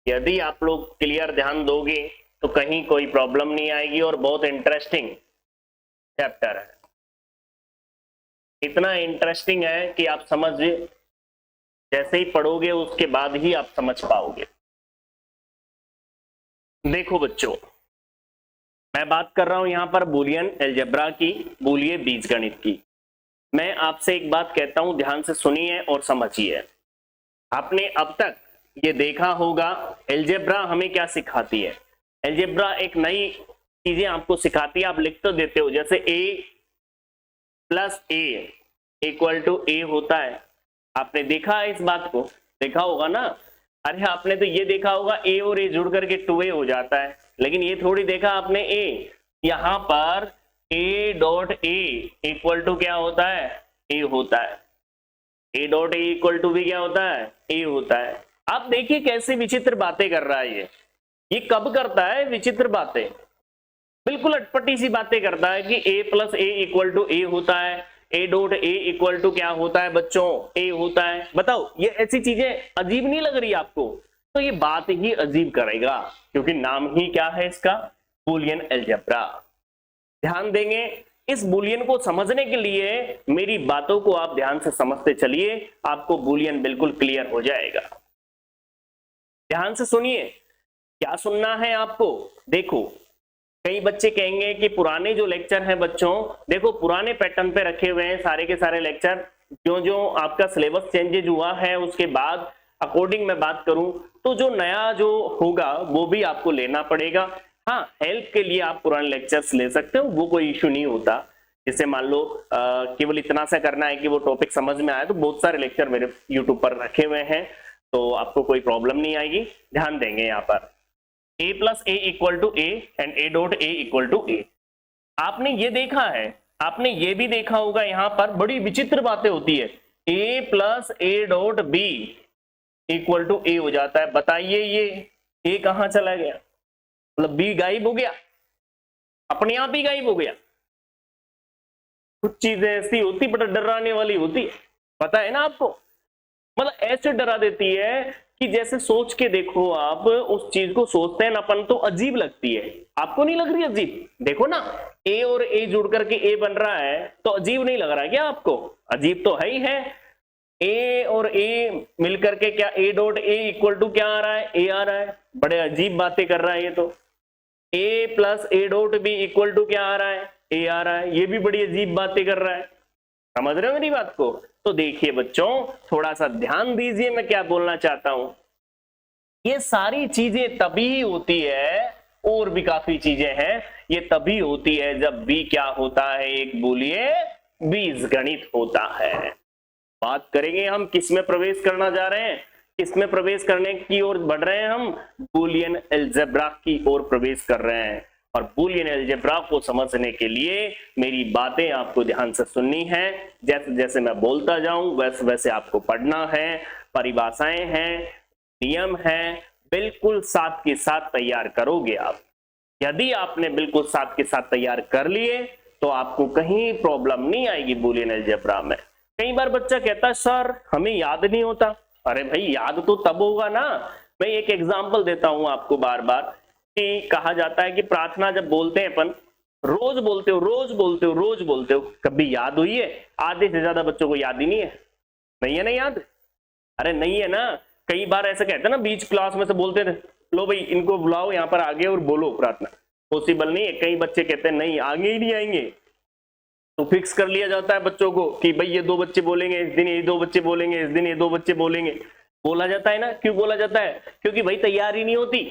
यदि आप लोग क्लियर ध्यान दोगे तो कहीं कोई प्रॉब्लम नहीं आएगी और बहुत इंटरेस्टिंग चैप्टर है। इतना इंटरेस्टिंग है कि आप समझ जैसे ही पढ़ोगे उसके बाद ही आप समझ पाओगे। देखो बच्चों, मैं बात कर रहा हूं यहां पर बूलियन अलजेब्रा की, बूलिये बीजगणित की। मैं आपसे एक बात कहता हूं, ध्यान से सुनिए और समझिए। आपने अब तक ये देखा होगा अलजेब्रा हमें क्या सिखाती है। अलजेब्रा एक नई चीजें आपको सिखाती है, आप लिख तो देते हो, जैसे a plus A equal to A होता है। आपने देखा है इस बात को, देखा होगा ना। अरे आपने तो ये देखा होगा a और a जुड़ करके 2a हो जाता है, लेकिन ये थोड़ी देखा आपने a, यहां पर a dot a equal to क्या होता है, a होता है। a dot a equal to भी क्या होता है, a होता है। आप देखिए कैसे विचित्र बातें कर रहा है ये कब करता है विचित्र बातें, बिल्कुल अटपटी सी बातें करता है कि a plus A equal to A होता है, a dot a equal to क्या होता है बच्चों, a होता है। बताओ ये ऐसी चीजें अजीब नहीं लग रही आपको? तो ये बात ही अजीब करेगा, क्योंकि नाम ही क्या है इसका, बूलियन अलजेब्रा। ध्यान देंगे इस बूलियन को समझने के लिए, मेरी बातों को आप ध्यान से समझते चलिए, आपको बूलियन बिल्कुल क्लियर हो जाएगा। ध्यान से सुनिए, क्या सुनना है आपको। देखो कई बच्चे कहेंगे कि पुराने जो लेक्चर हैं बच्चों, देखो पुराने पैटर्न पे रखे हुए हैं सारे के सारे लेक्चर, जो जो आपका सिलेबस चेंजेज हुआ है उसके बाद अकॉर्डिंग मैं बात करूं तो जो नया जो होगा वो भी आपको लेना पड़ेगा। हाँ, हेल्प के लिए आप पुराने लेक्चर्स ले सकते हो, वो कोई इश्यू नहीं होता। जैसे मान लो केवल इतना सा करना है कि वो टॉपिक समझ में आए, तो बहुत सारे लेक्चर मेरे यूट्यूब पर रखे हुए हैं, तो आपको कोई प्रॉब्लम नहीं आएगी। ध्यान देंगे यहाँ पर a plus A equal to A and a dot a equal to a। आपने ये देखा है, आपने ये भी देखा होगा, यहां पर बड़ी विचित्र बातें होती है, a plus A dot b equal to a हो जाता है। बताइए ये a कहां चला गया, मतलब b गायब हो गया, अपने आप ही गायब हो गया। कुछ चीजें ऐसी होती बड़ा डराने वाली होती है, पता है ना आपको, मतलब ऐसे डरा देती है कि जैसे सोच के देखो, आप उस चीज को सोचते हैं ना अपन तो अजीब लगती है। आपको नहीं लग रही अजीब? देखो ना ए और ए जुड़ करके ए बन रहा है, तो अजीब नहीं लग रहा क्या आपको? अजीब तो है ही है। ए और ए मिलकर के क्या A dot A equal to क्या आ रहा है, ए आ रहा है। बड़े अजीब बातें कर रहा है ये तो। A plus A dot B equal to क्या आ रहा है, ए आ रहा है। ये भी बड़ी अजीब बातें कर रहा है। समझ रहे हो मेरी बात को? तो देखिए बच्चों, थोड़ा सा ध्यान दीजिए मैं क्या बोलना चाहता हूं। ये सारी चीजें तभी होती है, और भी काफी चीजें हैं, ये तभी होती है जब भी क्या होता है, एक बूलिये बीजगणित होता है। बात करेंगे हम किस में प्रवेश करना जा रहे हैं, किसमें प्रवेश करने की ओर बढ़ रहे हैं हम, बूलियन अलजेब्रा की ओर प्रवेश कर रहे हैं। और बूलियन अलजेब्रा को समझने के लिए मेरी बातें आपको ध्यान से सुननी है, जैसे जैसे मैं बोलता जाऊं वैसे वैसे आपको पढ़ना है। परिभाषाएं हैं, नियम हैं, बिल्कुल साथ के साथ तैयार करोगे आप। यदि आपने बिल्कुल साथ के साथ तैयार कर लिए तो आपको कहीं प्रॉब्लम नहीं आएगी बूलियन अलजेब्रा में। कई बार बच्चा कहता है सर हमें याद नहीं होता। अरे भाई याद तो तब होगा ना। मैं एक एग्जांपल देता हूं आपको बार बार, कि कहा जाता है कि प्रार्थना जब बोलते हैं अपन, रोज बोलते हो रोज बोलते हो रोज बोलते हो, कभी याद हुई है? आधे से ज्यादा बच्चों को याद ही नहीं है। नहीं है ना याद? अरे नहीं है ना। कई बार ऐसा कहते हैं ना, बीच क्लास में से बोलते थे लो भाई इनको बुलाओ यहाँ पर आगे और बोलो प्रार्थना, पॉसिबल नहीं है। कई बच्चे कहते हैं नहीं आगे ही नहीं आएंगे, तो फिक्स कर लिया जाता है बच्चों को कि भाई ये 2 बच्चे बोलेंगे इस दिन, ये 2 बच्चे बोलेंगे इस दिन, ये 2 बच्चे बोलेंगे। बोला जाता है ना, क्यों बोला जाता है? क्योंकि भाई तैयारी नहीं होती।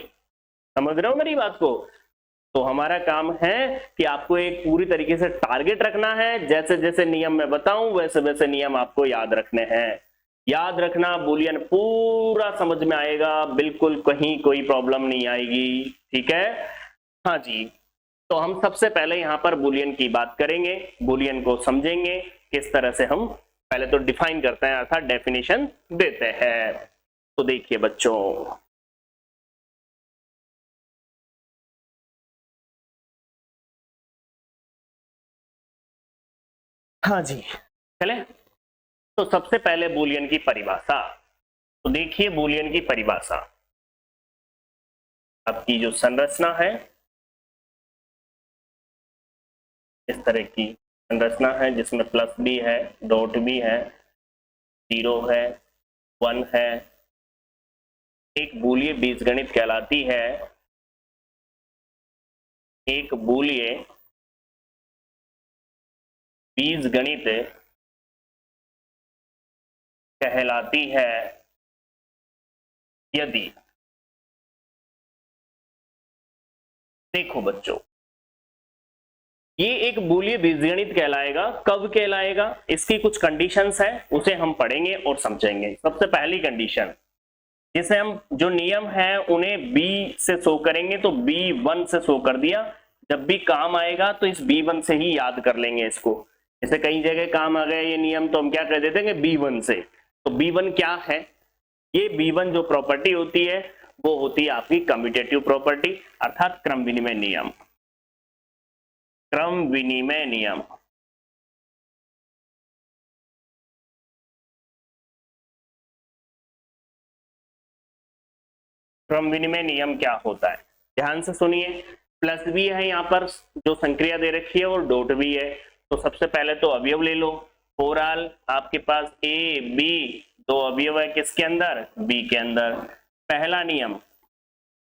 समझ रहे हो मेरी बात को? तो हमारा काम है कि आपको एक पूरी तरीके से टारगेट रखना है, जैसे जैसे नियम मैं बताऊं वैसे वैसे नियम आपको याद रखने हैं। याद रखना, बूलियन पूरा समझ में आएगा, बिल्कुल कहीं कोई प्रॉब्लम नहीं आएगी। ठीक है? हाँ जी। तो हम सबसे पहले यहां पर बूलियन की बात करेंगे, बूलियन को समझेंगे किस तरह से। हम पहले तो डिफाइन करते हैं, अर्थात डेफिनेशन देते हैं। तो देखिए बच्चों, हाँ जी चले, तो सबसे पहले बूलियन की परिभाषा। तो देखिए बूलियन की परिभाषा, आपकी जो संरचना है, इस तरह की संरचना है जिसमें प्लस भी है, डॉट भी है, 0 है, 1 है, एक बूलिये बीजगणित कहलाती है, एक बूलिये बीजगणित कहलाती है यदि, देखो बच्चों, ये एक बूलिये बीजगणित कहलाएगा। कब कहलाएगा, इसकी कुछ कंडीशंस है, उसे हम पढ़ेंगे और समझेंगे। सबसे पहली कंडीशन, जिसे हम जो नियम है उन्हें बी से शो करेंगे, तो B1 से शो कर दिया। जब भी काम आएगा तो इस B1 से ही याद कर लेंगे इसको। जैसे कई जगह काम आ गया ये नियम, तो हम क्या कर देते हैं B1 से। तो B1 क्या है, ये B1 जो प्रॉपर्टी होती है वो होती है आपकी कम्यूटेटिव प्रॉपर्टी, अर्थात क्रम विनिमय नियम। क्रम विनिमय नियम, क्रम विनिमय नियम क्या होता है, ध्यान से सुनिए। प्लस भी है यहाँ पर, जो संक्रिया दे रखी है, और डॉट भी है। तो सबसे पहले तो अवयव ले लो। ओवरऑल आपके पास ए बी, दो अवयव है किसके अंदर, बी के अंदर। पहला नियम,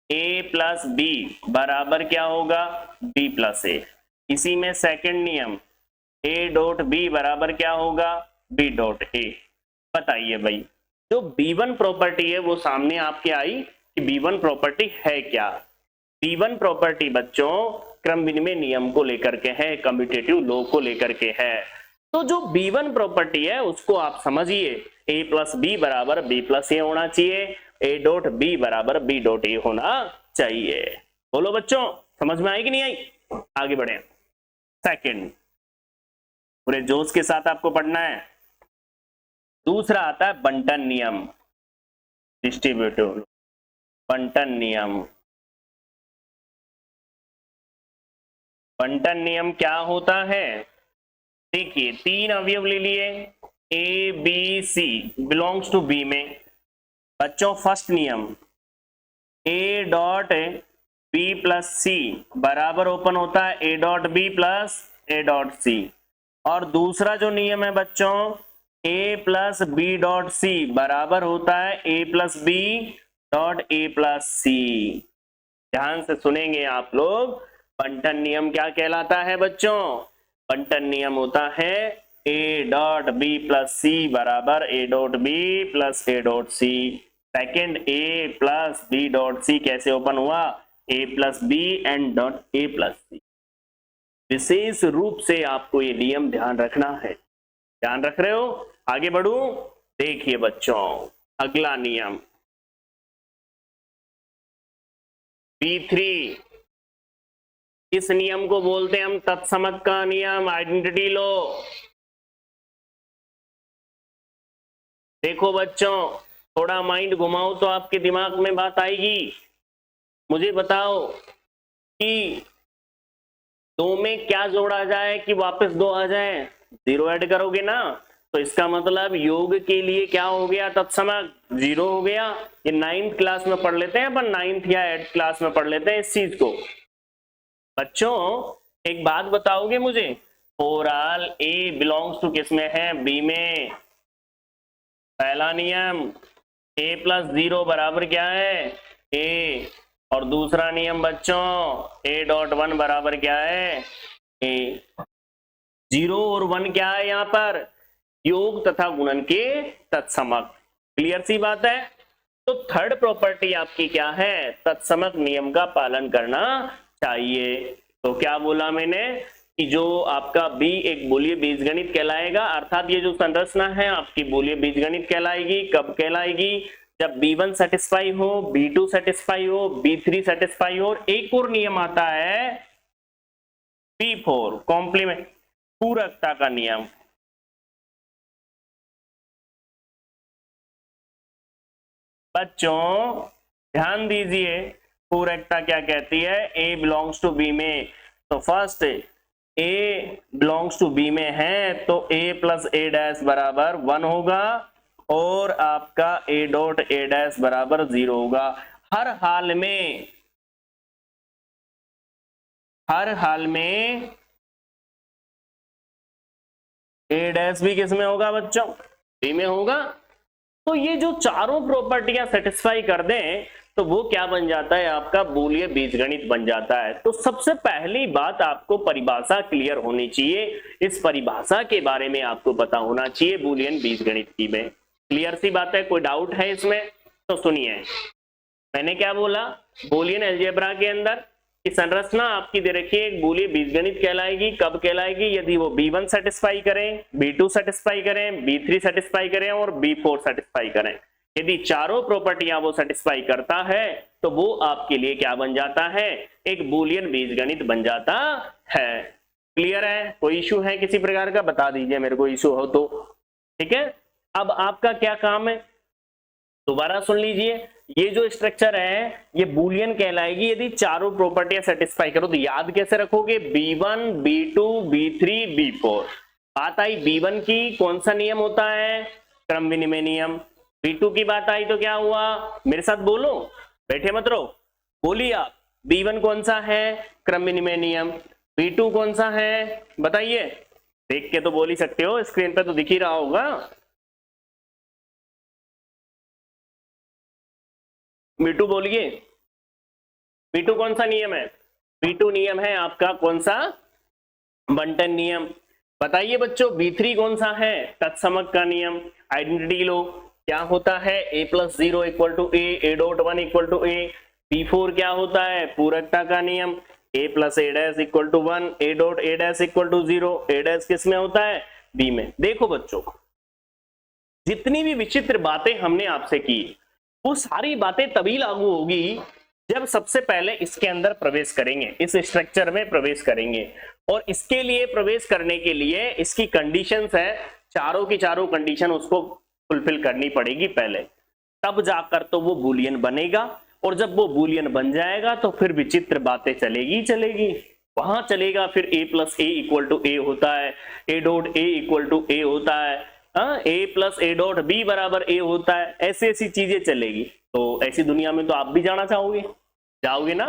ए प्लस बी बराबर क्या होगा, बी प्लस ए। इसी में सेकंड नियम, ए डॉट बी बराबर क्या होगा, बी डॉट ए। बताइए भाई, जो B1 प्रॉपर्टी है वो सामने आपके आई कि B1 प्रॉपर्टी है क्या। B1 प्रॉपर्टी बच्चों क्रम विनिमय नियम को लेकर के है, कम्यूटेटिव लॉ को लेकर के है। तो जो B1 प्रॉपर्टी है उसको आप समझिए, a प्लस बी बराबर बी प्लस ए होना चाहिए, a डॉट बी बराबर बी डॉट ए होना चाहिए। बोलो बच्चों, समझ में आई कि नहीं आई। आगे बढ़े। सेकंड, पूरे जोश के साथ आपको पढ़ना है। दूसरा आता है बंटन नियम, डिस्ट्रीब्यूटिव बंटन नियम। बंटन नियम क्या होता है, देखिए तीन अवयव ले लिए, A B C belongs to B में। बच्चों फर्स्ट नियम, A dot B plus C बराबर ओपन होता है A dot B plus A dot C. और दूसरा जो नियम है बच्चों, A plus B dot C बराबर होता है A plus B dot A plus C. ध्यान से सुनेंगे आप लोग, बंटन नियम क्या कहलाता है बच्चों, बंटन नियम होता है A dot B plus C बराबर A dot B plus A dot C. Second, A plus B dot C कैसे ओपन हुआ, A plus B and dot A plus C. विशेष रूप से आपको ये नियम ध्यान रखना है। ध्यान रख रहे हो, आगे बढ़ू। देखिए बच्चों, अगला नियम B3, इस नियम को बोलते हैं हम तत्समक का नियम, आइडेंटिटी लो। देखो बच्चों, थोड़ा माइंड घुमाओ तो आपके दिमाग में बात आएगी। मुझे बताओ कि दो में क्या जोड़ा जाए कि वापस दो आ जाए, जीरो ऐड करोगे ना, तो इसका मतलब योग के लिए क्या हो गया, तत्समक जीरो हो गया। ये 9th क्लास में पढ़ लेते हैं अपन, 9th या 8th क्लास में पढ़ लेते हैं इस चीज को। बच्चों एक बात बताओगे मुझे, ओवरऑल ए बिलोंग्स टू किस में है, बी में। पहला नियम, ए प्लस जीरो बराबर क्या है, ए। और दूसरा नियम बच्चों, ए डॉट वन बराबर क्या है, ए। जीरो और वन क्या है यहाँ पर, योग तथा गुणन के तत्समक। क्लियर सी बात है। तो थर्ड प्रॉपर्टी आपकी क्या है, तत्समक नियम का पालन करना चाहिए। तो क्या बोला मैंने कि जो आपका बी एक बूलिय बीजगणित कहलाएगा, अर्थात ये जो संरचना है आपकी बूलिय बीजगणित कहलाएगी। कब कहलाएगी, जब B1 सेटिस्फाई हो, B2 सेटिस्फाई हो, B3 सेटिस्फाई हो। और एक और नियम आता है B4, कॉम्प्लीमेंट, पूरकता का नियम। बच्चों ध्यान दीजिए, पूरकता क्या कहती है, ए बिलोंग्स टू बी में। तो first A belongs to B में है तो ए प्लस ए डैश बराबर 1 होगा, और आपका ए डॉट ए डैश बराबर 0 होगा। हर हाल में हर हाल में ए डैश भी किस में होगा बच्चों, बी में होगा। तो ये जो चारों प्रॉपर्टियां सेटिस्फाई कर दें तो वो क्या बन जाता है, आपका बूलिय बीजगणित बन जाता है। तो सबसे पहली बात आपको परिभाषा क्लियर होनी चाहिए, इस परिभाषा के बारे में आपको पता होना चाहिए बूलियन बीजगणित की में। क्लियर सी बात है, कोई डाउट है इसमें? तो सुनिए, मैंने क्या बोला, बूलियन अलजेब्रा के अंदर की संरचना आपकी दे रखी है, एक बूलिय बीजगणित कहलाएगी। कब कहलाएगी? यदि वो B1 सेटिस्फाई करें, B2 सेटिस्फाई करें, B3 सेटिस्फाई करें और B4 सेटिस्फाई करें। यदि चारों प्रॉपर्टियां वो सेटिस्फाई करता है तो वो आपके लिए क्या बन जाता है, एक बूलियन बीजगणित बन जाता है। क्लियर है? कोई इशू है किसी प्रकार का? बता दीजिए मेरे को इशू हो तो। ठीक है, अब आपका क्या काम है, दोबारा सुन लीजिए। ये जो स्ट्रक्चर है ये बूलियन कहलाएगी यदि चारों प्रॉपर्टियां सेटिस्फाई करो। तो याद कैसे रखोगे, B1 B2 B3 B4। बात आई B1 की, कौन सा नियम होता है, क्रम विनिमय नियम। B2 की बात आई तो क्या हुआ, मेरे साथ बोलो, बैठे मत रहो, बोलिए आप। B1 कौन सा है, क्रम विनिमय नियम। B2 कौन सा है बताइए, देख के तो बोल ही सकते हो, स्क्रीन पे तो दिख ही रहा होगा। B2 बोलिए, B2 कौन सा नियम है? B2 नियम है आपका कौन सा, बंटन नियम। बताइए बच्चों B3 कौन सा है, तत्समक का नियम। आइडेंटिटी लो, क्या होता है, A+0 equal to A dot 1 equal to A। B4 क्या होता है, पूरकता का नियम, A+A' equal to 1 A dot A' equal to 0। A' किस में होता है, B में। देखो बच्चों, जितनी भी विचित्र बातें हमने आपसे की वो सारी बातें तभी लागू होगी जब सबसे पहले इसके अंदर प्रवेश करेंगे, इस स्ट्रक्चर में प्रवेश करेंगे। और इसके लिए प्रवेश करने के लिए इसकी कंडीशंस है, चारों की चारों कंडीशन उसको फुलफिल करनी पड़ेगी पहले, तब जाकर तो वो बूलियन बनेगा। और जब वो बूलियन बन जाएगा तो फिर विचित्र बातें चलेगी चलेगी, वहां चलेगा फिर A+A इक्वल टू A होता है, A dot A equal to A होता है, A+A डॉट B बराबर A होता है, ऐसी ऐसी चीजें चलेगी। तो ऐसी दुनिया में तो आप भी जाना चाहोगे, जाओगे ना?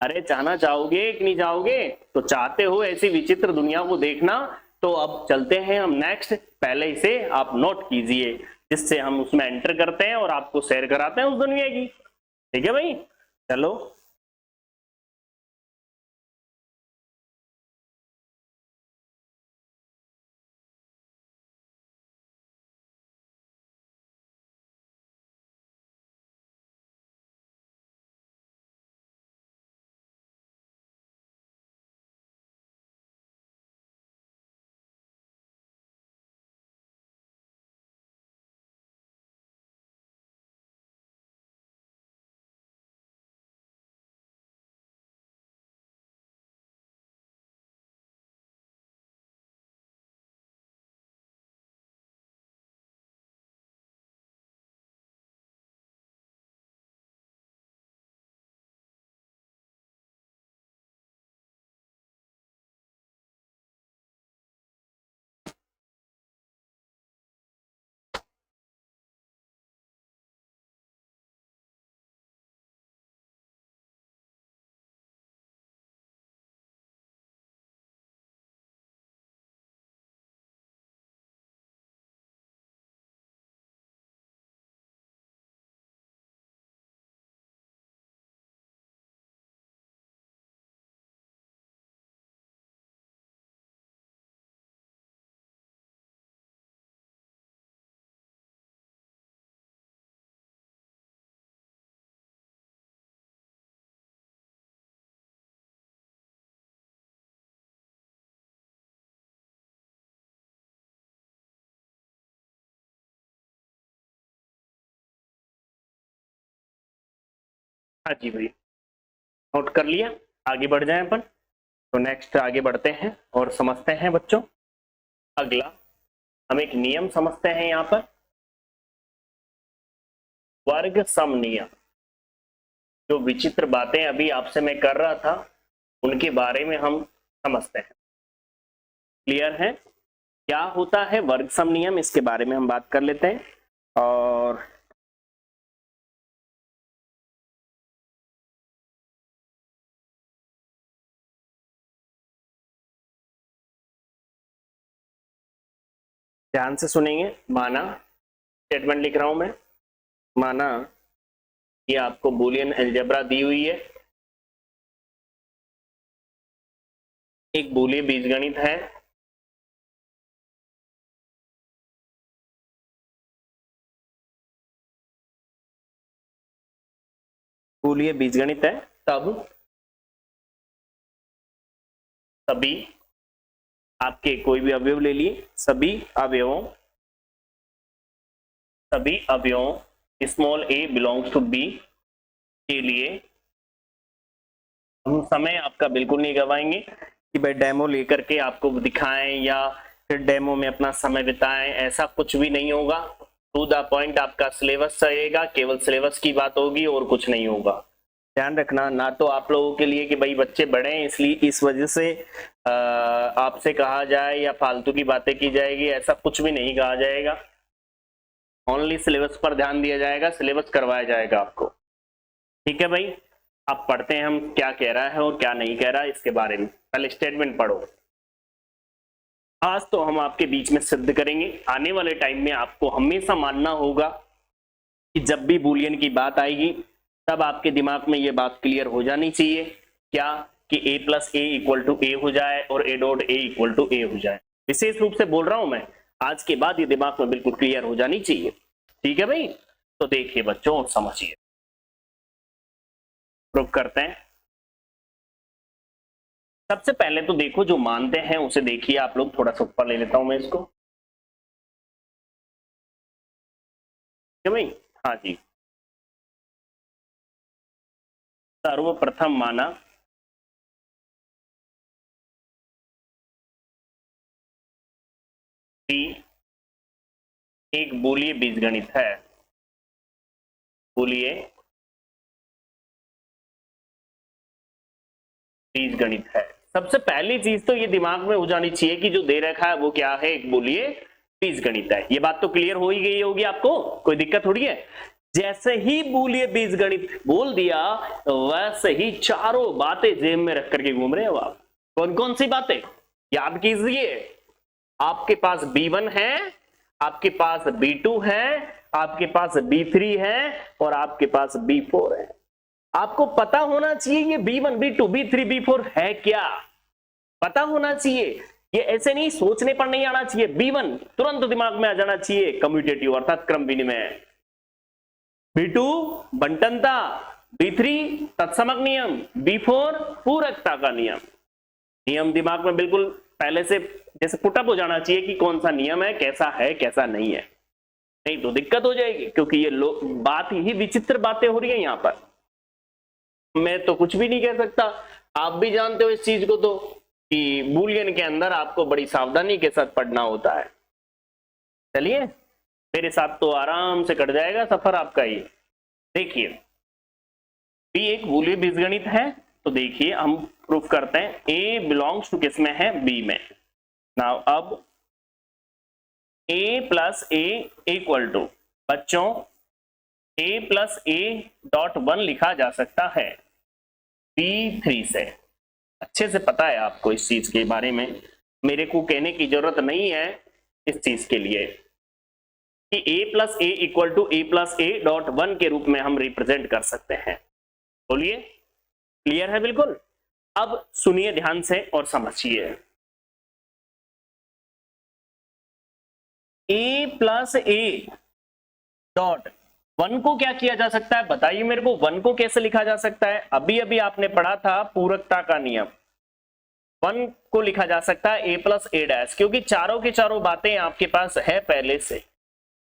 अरे जाना चाहोगे कि नहीं जाओगे? तो चाहते हो ऐसी विचित्र दुनिया को देखना, तो अब चलते हैं हम नेक्स्ट। पहले इसे आप नोट कीजिए जिससे हम उसमें एंटर करते हैं और आपको शेयर कराते हैं उस दुनिया की। ठीक है भाई, चलो। हाँ जी भाई, नोट कर लिया, आगे बढ़ जाएं अपन। तो नेक्स्ट आगे बढ़ते हैं और समझते हैं बच्चों। अगला हम एक नियम समझते हैं यहाँ पर, वर्ग सम नियम। जो विचित्र बातें अभी आपसे मैं कर रहा था उनके बारे में हम समझते हैं। क्लियर है? क्या होता है वर्ग सम नियम, इसके बारे में हम बात कर लेते हैं। और ध्यान से सुनेंगे। माना, स्टेटमेंट लिख रहा हूं मैं, माना कि आपको बूलियन अलजेब्रा दी हुई है, एक बूलियन बीजगणित है, बूलियन बीजगणित है, तब सभी आपके कोई भी अवयव ले लिए, सभी अवयवों small a belongs to b के लिए हम समय आपका बिल्कुल नहीं गवाएंगे कि भाई डेमो लेकर के आपको दिखाएं या फिर डेमो में अपना समय बिताएं, ऐसा कुछ भी नहीं होगा। टू द पॉइंट आपका सिलेबस रहेगा, केवल सिलेबस की बात होगी और कुछ नहीं होगा। ध्यान रखना, ना तो आप लोगों के लिए कि भाई बच्चे बड़े हैं इसलिए इस वजह से आपसे कहा जाए या फालतू की बातें की जाएगी, ऐसा कुछ भी नहीं कहा जाएगा। ओनली सिलेबस पर ध्यान दिया जाएगा, सिलेबस करवाया जाएगा आपको। ठीक है भाई, अब पढ़ते हैं हम क्या कह रहा है और क्या नहीं कह रहा है इसके बारे में। पहले स्टेटमेंट पढ़ो। आज तो हम आपके बीच में सिद्ध करेंगे, आने वाले टाइम में आपको हमेशा मानना होगा कि जब भी बूलियन की बात आएगी तब आपके दिमाग में ये बात क्लियर हो जानी चाहिए, क्या कि a plus A equal to A हो जाए और a dot A equal to A हो जाए। विशेष रूप से बोल रहा हूं मैं, आज के बाद ये दिमाग में बिल्कुल क्लियर हो जानी चाहिए। ठीक है भाई, तो देखिए बच्चों और समझिए, प्रूव करते हैं। सबसे पहले तो देखो जो मानते हैं उसे देखिए आप लोग, थोड़ा सा ऊपर ले लेता हूं मैं इसको। क्या भाई, हाँ जी, सर्वप्रथम माना कि एक बूलियन बीजगणित है, बूलियन बीजगणित है। सबसे पहली चीज तो ये दिमाग में हो जानी चाहिए कि जो दे रखा है वो क्या है, एक बूलियन बीजगणित है। ये बात तो क्लियर हो ही गई होगी आपको, कोई दिक्कत थोड़ी है। जैसे ही बूलियन बीजगणित बोल दिया वैसे ही चारों बातें जेब में रख करके घूम रहे हो आप। कौन कौन सी बातें याद कीजिए, आपके पास B1 है, आपके पास B2 है, आपके पास B3 है और आपके पास B4 है। आपको पता होना चाहिए ये B1 B2 B3 B4 है क्या, पता होना चाहिए। ये ऐसे नहीं सोचने पर नहीं आना चाहिए। B1 तुरंत दिमाग में आ जाना चाहिए, कम्यूटेटिव अर्थात क्रम विनिमय। B2 बंटनता, B3 तत्समक नियम, B4 पूरकता का नियम। नियम दिमाग में बिल्कुल पहले से जैसे पुटअप हो जाना चाहिए कि कौन सा नियम है, कैसा नहीं है, नहीं तो दिक्कत हो जाएगी। क्योंकि ये बात ही विचित्र बातें हो रही है यहाँ पर, मैं तो कुछ भी नहीं कह सकता। आप भी जानते हो इस चीज को तो कि बूलियन के अंदर आपको बड़ी सावधानी के साथ पढ़ना होता है। चलिए मेरे साथ तो आराम से कट जाएगा सफर आपका ही। देखिए बी एक बूलियन बीजगणित है, तो देखिए हम प्रूफ करते हैं। ए बिलोंग्स टू किस में है, बी में। नाउ अब a plus A equal to, बच्चों a प्लस ए डॉट 1 लिखा जा सकता है B3 से। अच्छे से पता है आपको इस चीज के बारे में, मेरे को कहने की जरूरत नहीं है इस चीज के लिए कि a plus A equal to A plus A dot 1 के रूप में हम रिप्रेजेंट कर सकते हैं। बोलिए, क्लियर है बिल्कुल। अब सुनिए ध्यान से और समझिए, a प्लस ए डॉट 1 को क्या किया जा सकता है, बताइए मेरे को। 1 को कैसे लिखा जा सकता है, अभी अभी आपने पढ़ा था पूरकता का नियम। 1 को लिखा जा सकता है a प्लस ए डैश, क्योंकि चारों की चारों बातें आपके पास है पहले से।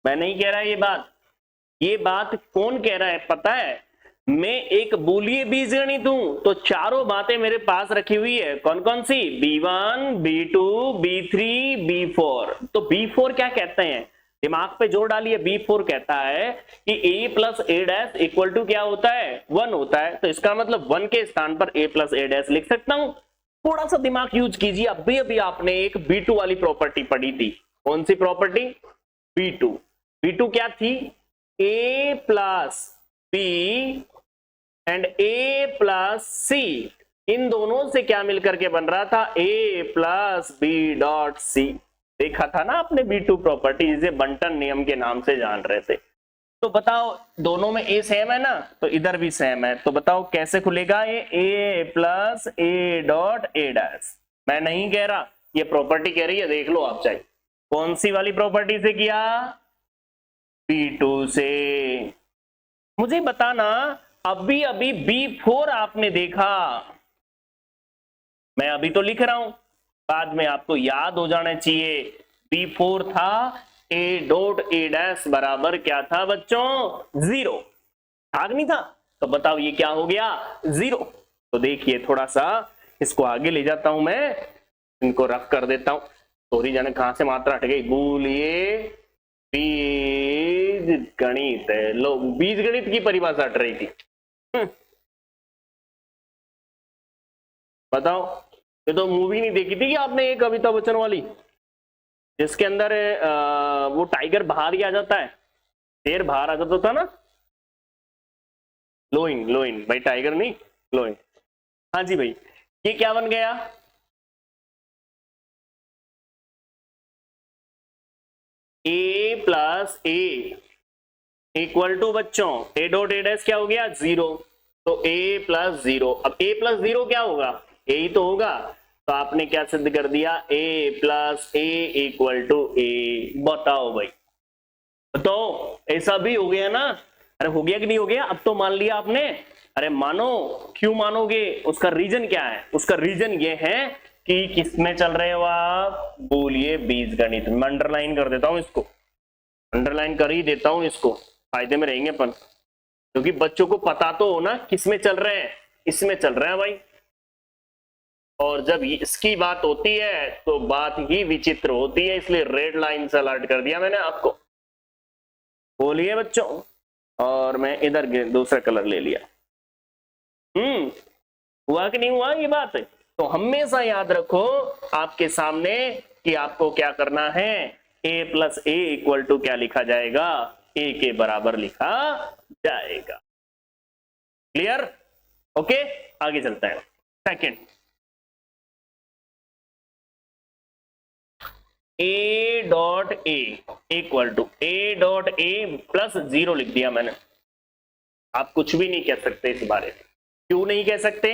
मैं नहीं कह रहा ये बात कौन कह रहा है पता है, मैं एक बूलियन बीजगणित हूं तो चारों बातें मेरे पास रखी हुई है। कौन कौन सी, B1 B2 B3 B4। तो B4 क्या कहते हैं, दिमाग पे जोर डालिए। B4 कहता है कि a plus A dash equal to क्या होता है, 1 होता है। तो इसका मतलब 1 के स्थान पर a प्लस ए डैश लिख सकता हूं। थोड़ा सा दिमाग यूज कीजिए। अभी अभी आपने एक B2 वाली प्रॉपर्टी पढ़ी थी, कौन सी प्रॉपर्टी, B2 क्या थी, a plus b and a plus c, इन दोनों से क्या मिलकर के बन रहा था, a plus b dot c। देखा था ना आपने B2 प्रॉपर्टी, जिसे बंटन नियम के नाम से जान रहे थे। तो बताओ दोनों में ए सेम है ना, तो इधर भी सेम है, तो बताओ कैसे खुलेगा ये A plus A dot A dash. मैं नहीं कह रहा, ये प्रॉपर्टी कह रही है, देख लो आप चाहे। कौन सी वाली प्रॉपर्टी से किया? B2 से। मुझे बताना, अभी अभी B4 आपने देखा, मैं अभी तो लिख रहा हूं, बाद में आपको याद हो जाना चाहिए। B4 था ए डॉट ए डैश बराबर क्या था बच्चों? 0 था नहीं था? तो बताओ ये क्या हो गया? 0। तो देखिए थोड़ा सा इसको आगे ले जाता हूं मैं, इनको रफ कर देता हूं। सॉरी जाने कहां से मात्रा हट गई। बोलिए बीज गणित, लो बीज गणित की परिभाषा हट रही थी। बताओ, ये तो मूवी नहीं देखी थी कि आपने, एक अमिताभ बच्चन वाली, जिसके अंदर वो टाइगर बाहर ही आ जाता है, शेर बाहर आ जाता था ना। लोइन, लोइन भाई, टाइगर नहीं, लोइन। हाँ जी भाई, ये क्या बन गया? ए प्लस ए इक्वल टू बच्चों ए डॉट ए डैश क्या हो गया? 0। तो ए प्लस 0, अब ए प्लस 0 क्या होगा? ए ही तो होगा। तो आपने क्या सिद्ध कर दिया? ए प्लस ए इक्वल टू ए। बताओ भाई, तो ऐसा भी हो गया ना? अरे हो गया कि नहीं हो गया? अब तो मान लिया आपने। अरे मानो, क्यों मानोगे? उसका रीजन क्या है? उसका रीजन ये है कि किसमें चल रहे हो आप? बोलिए बीजगणित में। अंडरलाइन कर देता हूं इसको, अंडरलाइन कर ही देता हूं इसको, फायदे में रहेंगे अपन, क्योंकि बच्चों को पता तो हो ना किसमें चल रहे हैं। इसमें चल रहे हैं भाई। और जब इसकी बात होती है तो बात ही विचित्र होती है, इसलिए रेड लाइन से अलर्ट कर दिया मैंने आपको। बोलिए बच्चों, और मैं इधर दूसरा कलर ले लिया। हुआ कि नहीं हुआ ये बात? तो हमेशा याद रखो आपके सामने कि आपको क्या करना है। A plus A equal to क्या लिखा जाएगा? ए के बराबर लिखा जाएगा। क्लियर? ओके, आगे चलते हैं। Second, A dot A equal to A dot A plus 0 लिख दिया मैंने। आप कुछ भी नहीं कह सकते इस बारे में। क्यों नहीं कह सकते?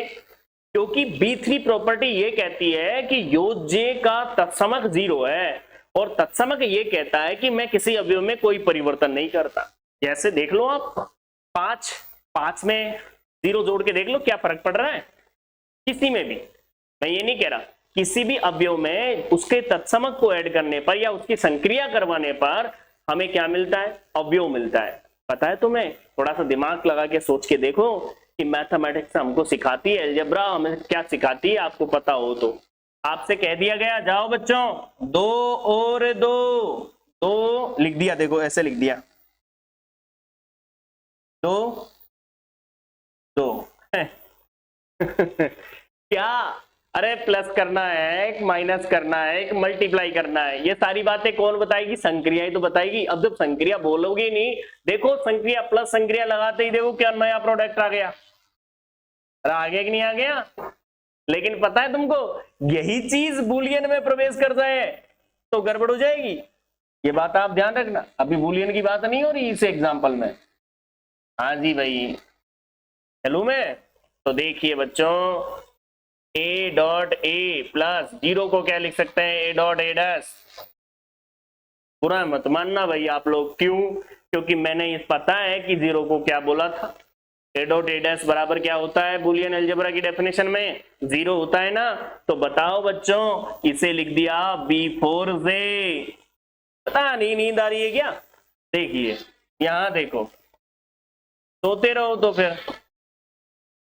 क्योंकि B3 प्रॉपर्टी ये कहती है कि योज्य का तत्समक 0 है, और तत्समक ये कहता है कि मैं किसी अवयव में कोई परिवर्तन नहीं करता। जैसे देख लो आप, 5 में 0 जोड़ के देख लो क्या फर्क पड़ रहा है। किसी में भी, मैं ये नहीं कह रहा, किसी भी अवयव में उसके तत्समक को ऐड करने पर या उसकी संक्रिया करवाने पर हमें क्या मिलता है? अवयव मिलता है। पता है तुम्हें? थोड़ा सा दिमाग लगा के सोच के देखो कि मैथमेटिक्स हमको सिखाती है, अलजेब्रा हमें क्या सिखाती है, आपको पता हो तो। आपसे कह दिया गया जाओ बच्चों 2 और 2 लिख दिया, देखो ऐसे लिख दिया 2 2 क्या? अरे प्लस करना है, एक माइनस करना है, एक मल्टीप्लाई करना है, ये सारी बातें कौन बताएगी? संक्रिया ही तो बताएगी। अब जब संक्रिया बोलोगे नहीं, देखो संक्रिया प्लस संक्रिया लगाते ही देखो क्या नया प्रोडक्ट आ गया। अरे आ गया कि नहीं आ गया? लेकिन पता है तुमको, यही चीज बूलियन में प्रवेश कर जाए तो गड़बड़ हो जाएगी। ये बात आप ध्यान रखना। अभी बूलियन की बात नहीं हो रही इस एग्जाम्पल में। हाँ जी भाई, चलू मैं। तो देखिए बच्चों, ए डॉट ए प्लस 0 को क्या लिख सकते हैं? ए डॉट ए डैश। बुरा मत मानना भाई आप लोग। क्यों? क्योंकि मैंने ये पता है कि 0 को क्या बोला था। ए डॉट ए डैश बराबर क्या होता है बूलियन अलजेब्रा की डेफिनेशन में? 0 होता है ना। तो बताओ बच्चों, इसे लिख दिया B4 से। पता नहीं नींद आ रही है क्या? देखिए यहां देखो, सोते रहो तो फिर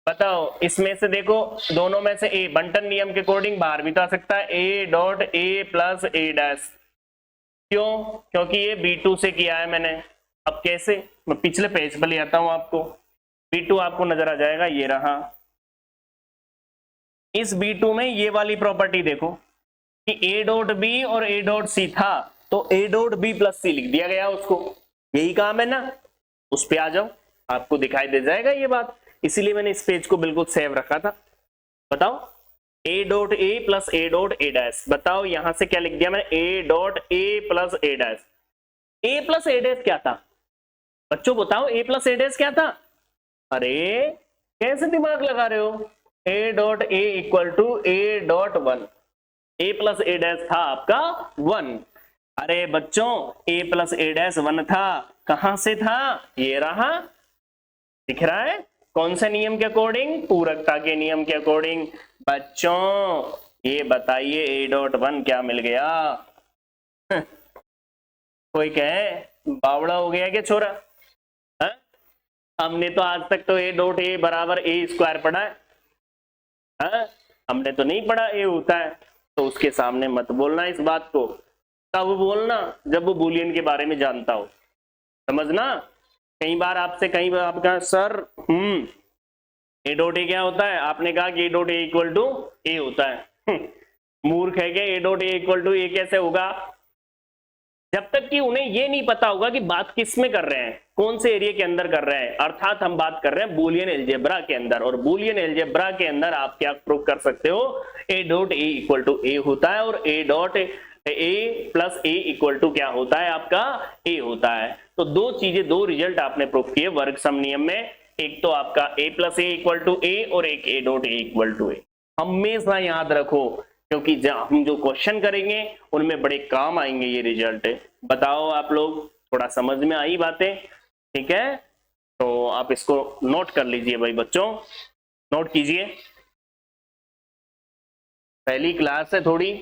बताओ। इसमें से देखो, दोनों में से ए बंटन नियम के अकॉर्डिंग बाहर भी तो आ सकता है, A dot A plus A dash. क्यों? क्योंकि ये B2 से किया है मैंने। अब कैसे? मैं पिछले पेज पर ले आता हूं आपको। B2 आपको नजर आ जाएगा, ये रहा। इस B2 में ये वाली प्रॉपर्टी देखो कि ए डॉट बी और ए डॉट सी था, तो ए डॉट बी प्लस सी लिख दिया गया उसको। यही काम है ना, उस पे आ जाओ, आपको दिखाई दे जाएगा ये बात। इसीलिए मैंने इस पेज को बिल्कुल सेव रखा था। बताओ ए dot A plus A dot A dash. बताओ यहां से क्या लिख दिया मैंने, ए dot A plus A dash. A plus A dash क्या था बच्चों, बताओ ए प्लस ए डैश क्या था? अरे कैसे दिमाग लगा रहे हो, A dot A equal to A dot one. A plus A dash था आपका 1। अरे बच्चों ए प्लस ए डैश 1 था, कहां से था, ये रहा, दिख रहा है? कौन से नियम के अकॉर्डिंग? पूरकता के नियम के अकॉर्डिंग। बच्चों ये बताइए ए डॉट 1 क्या मिल गया? कोई कहे बावड़ा हो गया क्या छोरा? है? हमने तो आज तक तो ए डॉट ए बराबर ए स्क्वायर पढ़ा है? हमने तो नहीं पढ़ा ए होता है। तो उसके सामने मत बोलना इस बात को, तब बोलना जब वो बूलियन के बारे में जानता हो, समझना। कई बार आपसे कई बार आप कहा सर ए डॉट ए क्या होता है, आपने कहा कि A dot A equal to A होता है। मूर्ख है क्या, A dot A equal to A कैसे होगा? जब तक कि उन्हें ये नहीं पता होगा कि बात किस में कर रहे हैं, कौन से एरिया के अंदर कर रहे हैं। अर्थात हम बात कर रहे हैं बूलियन एलजेब्रा के अंदर, और बूलियन एलजेब्रा के अंदर आप क्या प्रूव कर सकते हो, A dot A equal to A होता है और A dot A plus A equal to क्या होता है आपका, ए होता है। तो दो चीजें, दो रिजल्ट आपने प्रूव किए वर्ग सम नियम में, एक तो आपका A plus A equal to A और एक A dot A equal to A. हमेशा याद रखो, क्योंकि हम जो क्वेश्चन करेंगे उनमें बड़े काम आएंगे ये रिजल्ट। बताओ आप लोग, थोड़ा समझ में आई बातें? ठीक है, तो आप इसको नोट कर लीजिए भाई बच्चों, नोट कीजिए, पहली क्लास है थोड़ी।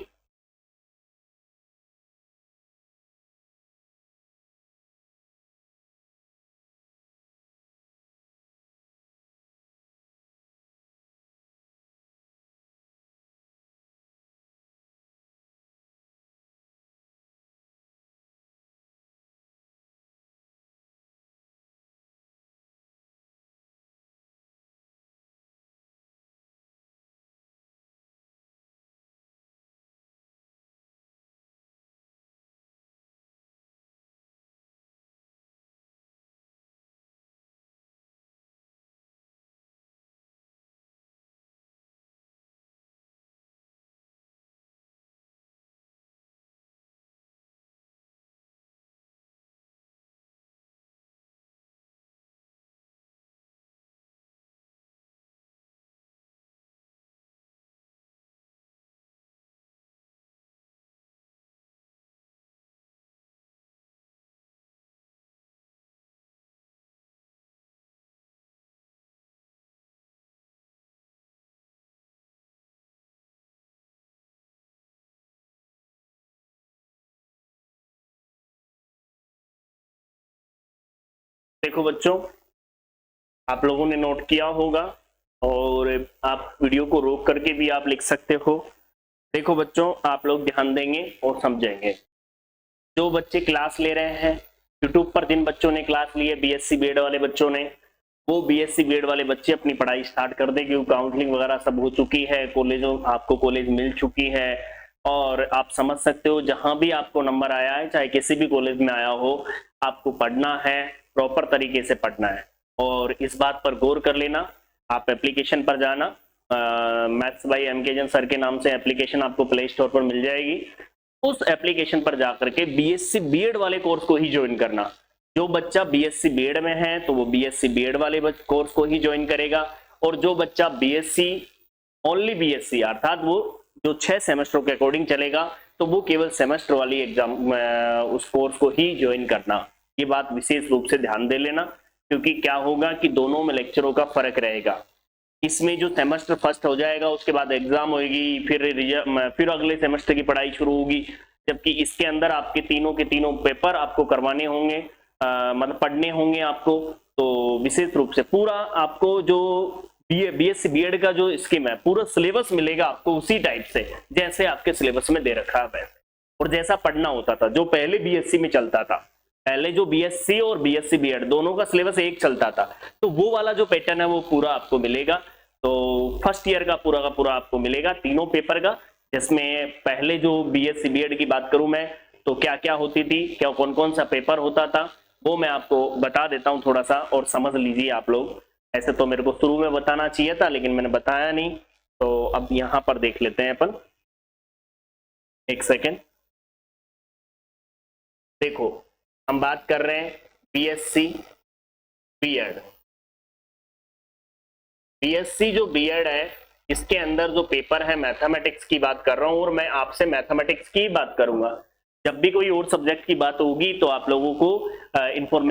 देखो बच्चों, आप लोगों ने नोट किया होगा और आप वीडियो को रोक करके भी आप लिख सकते हो। देखो बच्चों, आप लोग ध्यान देंगे और समझेंगे। जो बच्चे क्लास ले रहे हैं यूट्यूब पर, जिन बच्चों ने क्लास ली है बीएससी बीएड वाले बच्चों ने, वो बीएससी बीएड वाले बच्चे अपनी पढ़ाई स्टार्ट कर दे, क्योंकि काउंसलिंग वगैरह सब हो चुकी है, कॉलेजों आपको कॉलेज मिल चुकी है। और आप समझ सकते हो जहां भी आपको नंबर आया है, चाहे किसी भी कॉलेज में आया हो, आपको पढ़ना है, प्रॉपर तरीके से पढ़ना है। और इस बात पर गौर कर लेना, आप एप्लीकेशन पर जाना, maths by MK Jain sir के नाम से एप्लीकेशन आपको प्ले स्टोर पर मिल जाएगी। उस एप्लीकेशन पर जाकर के बीएससी बीएड वाले कोर्स को ही ज्वाइन करना। जो बच्चा बीएससी बीएड में है तो वो बीएससी बीएड वाले कोर्स को ही ज्वाइन करेगा, और जो बच्चा बीएससी ओनली बीएससी अर्थात वो जो 6 सेमेस्टर के अकॉर्डिंग चलेगा, तो वो केवल सेमेस्टर वाली एग्जाम उस कोर्स को ही ज्वाइन करना। ये बात विशेष रूप से ध्यान दे लेना, क्योंकि क्या होगा कि दोनों में लेक्चरों का फर्क रहेगा। इसमें जो सेमेस्टर फर्स्ट हो जाएगा उसके बाद एग्जाम होगी, फिर अगले सेमेस्टर की पढ़ाई शुरू होगी, जबकि इसके अंदर आपके तीनों के तीनों पेपर आपको करवाने होंगे, मतलब पढ़ने होंगे आपको। तो विशेष रूप से पूरा आपको जो बीएससी बीएड का जो स्कीम है, पूरा सिलेबस मिलेगा आपको उसी टाइप से जैसे आपके सिलेबस में दे रखा है वैसे, और जैसा पढ़ना होता था जो पहले बीएससी में चलता था। पहले जो बीएससी और बीएससी बीएड दोनों का सिलेबस एक चलता था, तो वो वाला जो पैटर्न है वो पूरा आपको मिलेगा। तो फर्स्ट ईयर का पूरा आपको मिलेगा तीनों पेपर का, जिसमें पहले जो बीएससी बीएड की बात करूं मैं, तो क्या क्या होती थी, क्या कौन कौन सा पेपर होता था, वो मैं आपको बता देता हूं थोड़ा सा, और समझ लीजिए आप लोग। ऐसे तो मेरे को शुरू में बताना चाहिए था, लेकिन मैंने बताया नहीं, तो अब यहां पर देख लेते हैं अपन, एक सेकेंड। देखो हम बात कर रहे हैं बीएससी बीएड। बीएससी जो बीएड है इसके अंदर जो पेपर है मैथमेटिक्स की बात कर रहा हूं, और मैं आपसे मैथमेटिक्स की बात करूंगा। जब भी कोई और सब्जेक्ट की बात होगी तो आप लोगों को इंफॉर्मेशन